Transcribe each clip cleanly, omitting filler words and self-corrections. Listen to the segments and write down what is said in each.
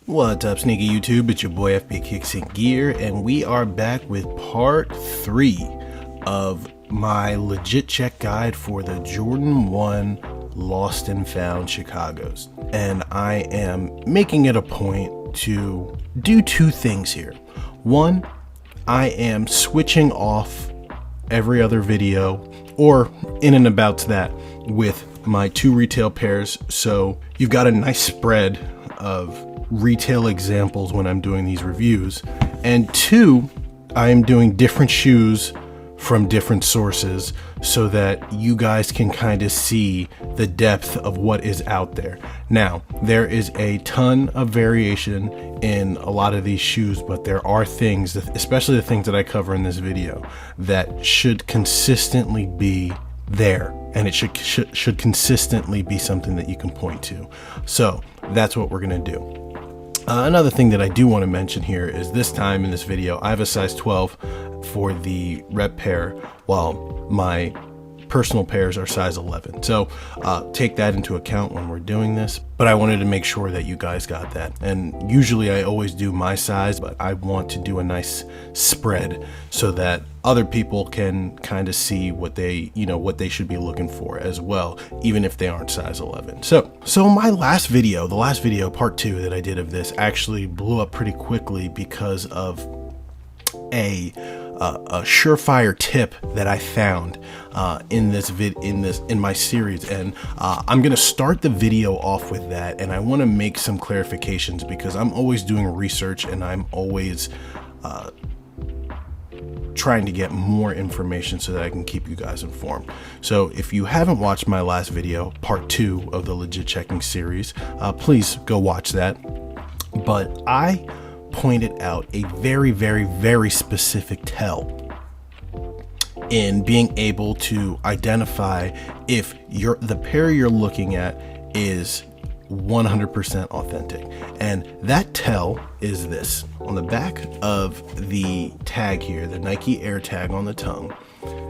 What's up, sneaky YouTube? It's your boy FB Kicks in Gear, and we are back with part 3 of my legit check guide for the Jordan 1 Lost and Found Chicago's. And I am making it a point to do two things here. One, I am switching off every other video, or in and about that, with my 2 retail pairs, so you've got a nice spread of retail examples when I'm doing these reviews. And 2, I am doing different shoes from different sources so that you guys can kind of see the depth of what is out there. Now, there is a ton of variation in a lot of these shoes, but there are things, especially the things that I cover in this video, that should consistently be there, and it should consistently be something that you can point to. So that's what we're gonna do. Another thing that I do want to mention here is this time in this video, I have a size 12 for the rep pair, while my personal pairs are size 11. So take that into account when we're doing this, but I wanted to make sure that you guys got that. And usually I always do my size, but I want to do a nice spread so that other people can kind of see what they should be looking for as well, even if they aren't size 11. So my last video, part 2 that I did of this, actually blew up pretty quickly because of a surefire tip that I found in my series, and I'm gonna start the video off with that. And I want to make some clarifications because I'm always doing research and I'm always trying to get more information so that I can keep you guys informed. So if you haven't watched my last video, part 2 of the legit checking series, please go watch that. But I pointed out a very, very, very specific tell in being able to identify if the pair you're looking at is 100% authentic. And that tell is this. On the back of the tag here, the Nike Air tag on the tongue,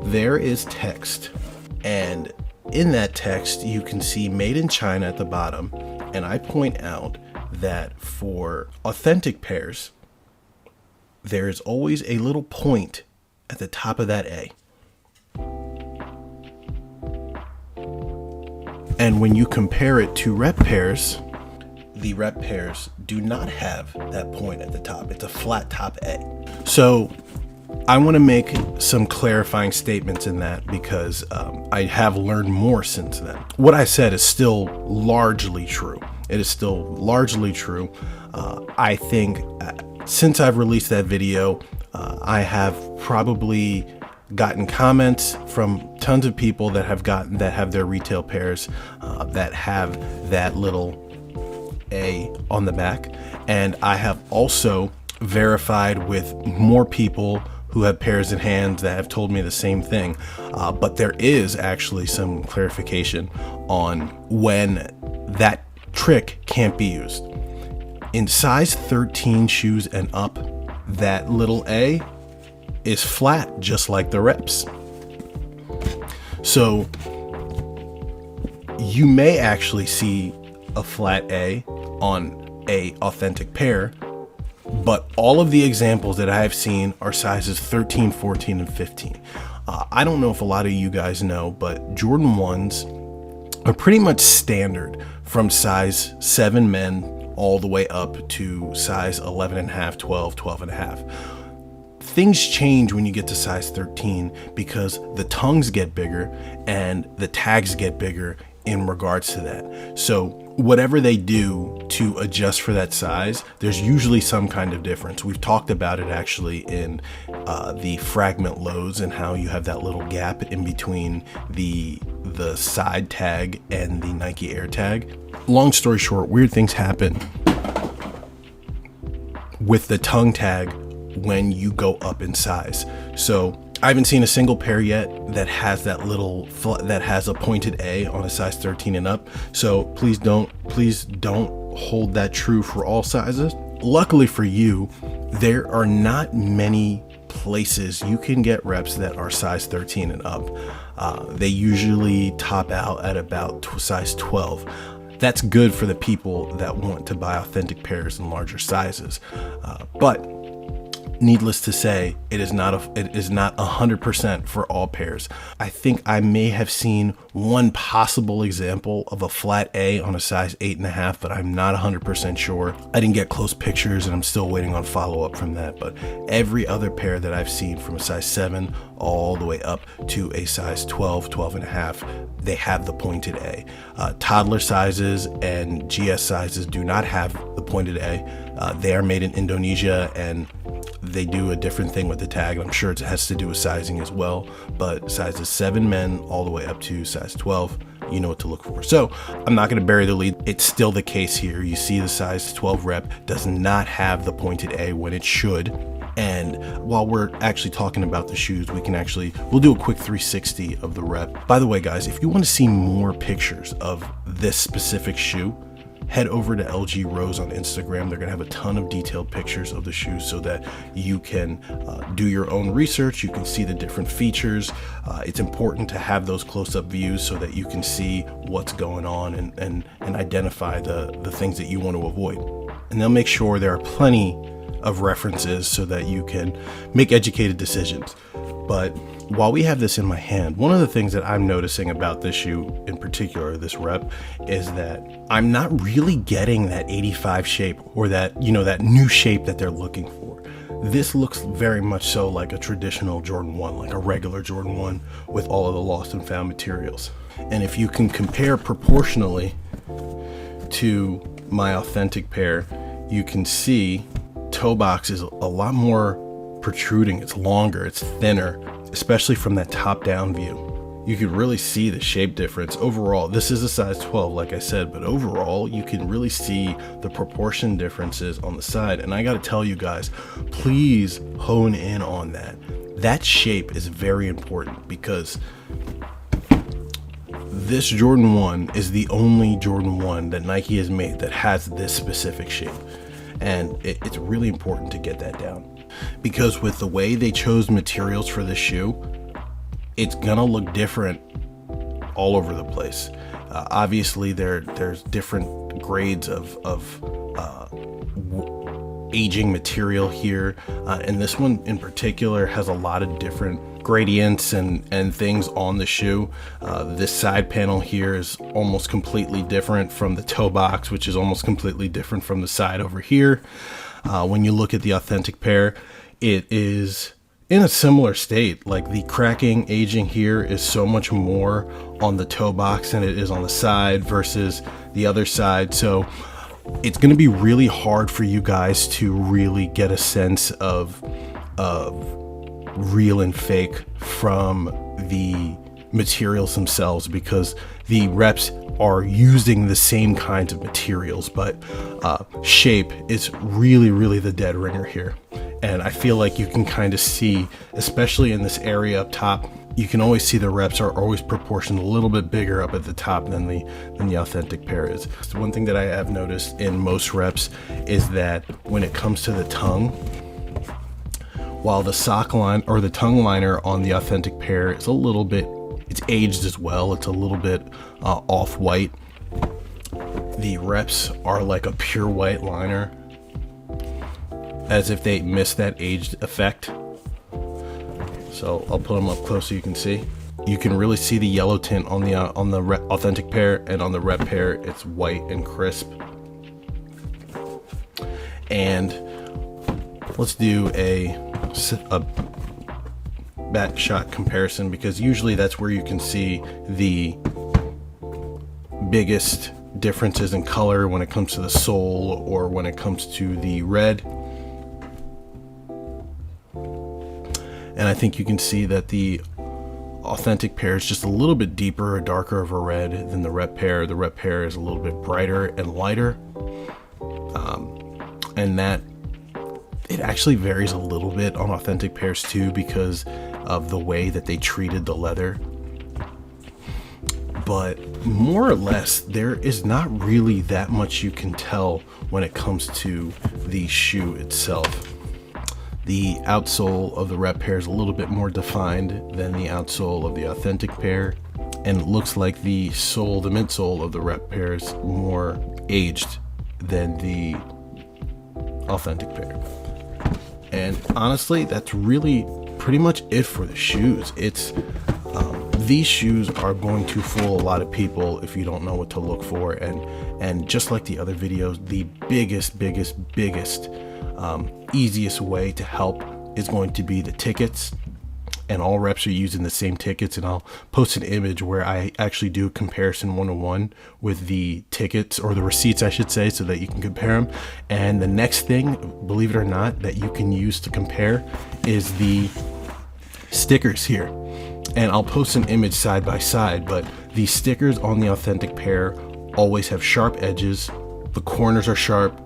there is text, and in that text you can see made in China at the bottom. And I point out that for authentic pairs, there is always a little point at the top of that A. And when you compare it to rep pairs, the rep pairs do not have that point at the top. It's a flat top A. So I want to make some clarifying statements in that because I have learned more since then. What I said is still largely true. It is still largely true. I think since I've released that video, I have probably gotten comments from tons of people that have their retail pairs that have that little A on the back. And I have also verified with more people who have pairs in hand that have told me the same thing. But there is actually some clarification on when that trick can't be used. In size 13 shoes and up, that little A is flat, just like the reps. So you may actually see a flat A on a authentic pair, but all of the examples that I have seen are sizes 13, 14, and 15. I don't know if a lot of you guys know, but Jordan 1s are pretty much standard from size 7 men all the way up to size 11 and a half, 12, 12 and a half. Things change when you get to size 13 because the tongues get bigger and the tags get bigger in regards to that. So whatever they do to adjust for that size, there's usually some kind of difference. We've talked about it actually in the fragment lows and how you have that little gap in between the side tag and the Nike Air tag. Long story short, weird things happen with the tongue tag when you go up in size. So I haven't seen a single pair yet that has that a pointed A on a size 13 and up. So please don't hold that true for all sizes. Luckily for you, there are not many places you can get reps that are size 13 and up. They usually top out at about size 12. That's good for the people that want to buy authentic pairs in larger sizes. But needless to say, it is not 100% for all pairs. I think I may have seen one possible example of a flat A on a size 8.5, but I'm not 100% sure. I didn't get close pictures and I'm still waiting on follow-up from that. But every other pair that I've seen, from a size 7 all the way up to a size 12, 12.5, they have the pointed A. Toddler sizes and GS sizes do not have the pointed A. They are made in Indonesia, and they do a different thing with the tag. I'm sure it has to do with sizing as well, but sizes 7 men all the way up to size 12, you know what to look for. So I'm not going to bury the lead. It's still the case here. You see the size 12 rep does not have the pointed A when it should. And while we're actually talking about the shoes, we'll do a quick 360 of the rep. By the way, guys, if you want to see more pictures of this specific shoe, head over to LG Rose on Instagram. They're gonna have a ton of detailed pictures of the shoes so that you can do your own research. You can see the different features. It's important to have those close-up views so that you can see what's going on and identify the things that you want to avoid. And they'll make sure there are plenty of references so that you can make educated decisions. But while we have this in my hand, one of the things that I'm noticing about this shoe in particular, this rep, is that I'm not really getting that 85 shape, or that, that new shape that they're looking for. This looks very much so like a traditional Jordan 1, like a regular Jordan 1 with all of the lost and found materials. And if you can compare proportionally to my authentic pair, you can see toe box is a lot more protruding. It's longer, it's thinner, especially from that top down view. You can really see the shape difference. Overall, this is a size 12, like I said, but overall you can really see the proportion differences on the side. And I got to tell you guys, please hone in on that. That shape is very important, because this Jordan 1 is the only Jordan 1 that Nike has made that has this specific shape. And it's really important to get that down, because with the way they chose materials for this shoe, it's gonna look different all over the place. Obviously, there's different grades of aging material here, and this one in particular has a lot of different gradients and things on the shoe. This side panel here is almost completely different from the toe box, which is almost completely different from the side over here. When you look at the authentic pair, it is in a similar state. Like, the cracking, aging here is so much more on the toe box than it is on the side versus the other side. So it's going to be really hard for you guys to really get a sense of real and fake from the materials themselves, because the reps are using the same kinds of materials, but shape is really the dead ringer here. And I feel like you can kind of see, especially in this area up top, you can always see the reps are always proportioned a little bit bigger up at the top than the authentic pair is. So one thing that I have noticed in most reps is that when it comes to the tongue, while the sock line or the tongue liner on the authentic pair is it's aged as well. It's a little bit off-white. The reps are like a pure white liner, as if they missed that aged effect. So I'll put them up close so you can see. You can really see the yellow tint on the authentic pair, and on the rep pair, it's white and crisp. And let's do a back shot comparison, because usually that's where you can see the biggest differences in color when it comes to the sole or when it comes to the red. And I think you can see that the authentic pair is just a little bit deeper or darker of a red than the rep pair. The rep pair is a little bit brighter and lighter, and that it actually varies a little bit on authentic pairs too, because of the way that they treated the leather. But more or less, there is not really that much you can tell when it comes to the shoe itself. The outsole of the rep pair is a little bit more defined than the outsole of the authentic pair. and it looks like the midsole of the rep pair is more aged than the authentic pair. And honestly, that's really pretty much it for the shoes. These shoes are going to fool a lot of people if you don't know what to look for. And just like the other videos, the biggest, easiest way to help is going to be the tickets. And all reps are using the same tickets, and I'll post an image where I actually do a comparison 1-on-1 with the tickets, or the receipts I should say, so that you can compare them. And the next thing, believe it or not, that you can use to compare is the stickers here. And I'll post an image side by side, but the stickers on the authentic pair always have sharp edges. The corners are sharp,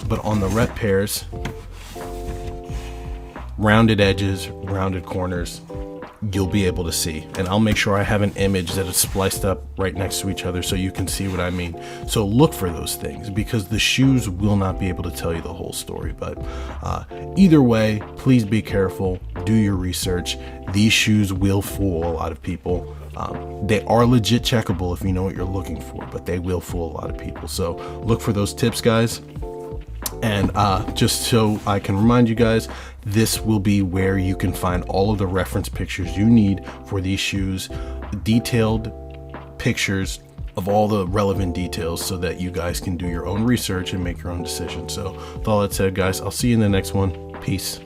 but on the rep pairs, rounded edges, rounded corners, you'll be able to see. And I'll make sure I have an image that is spliced up right next to each other so you can see what I mean. So look for those things, because the shoes will not be able to tell you the whole story. But either way, please be careful, do your research. These shoes will fool a lot of people. They are legit checkable if you know what you're looking for, but they will fool a lot of people. So look for those tips, guys. And just so I can remind you guys, this will be where you can find all of the reference pictures you need for these shoes, detailed pictures of all the relevant details, so that you guys can do your own research and make your own decision. So with all that said, guys, I'll see you in the next one. Peace.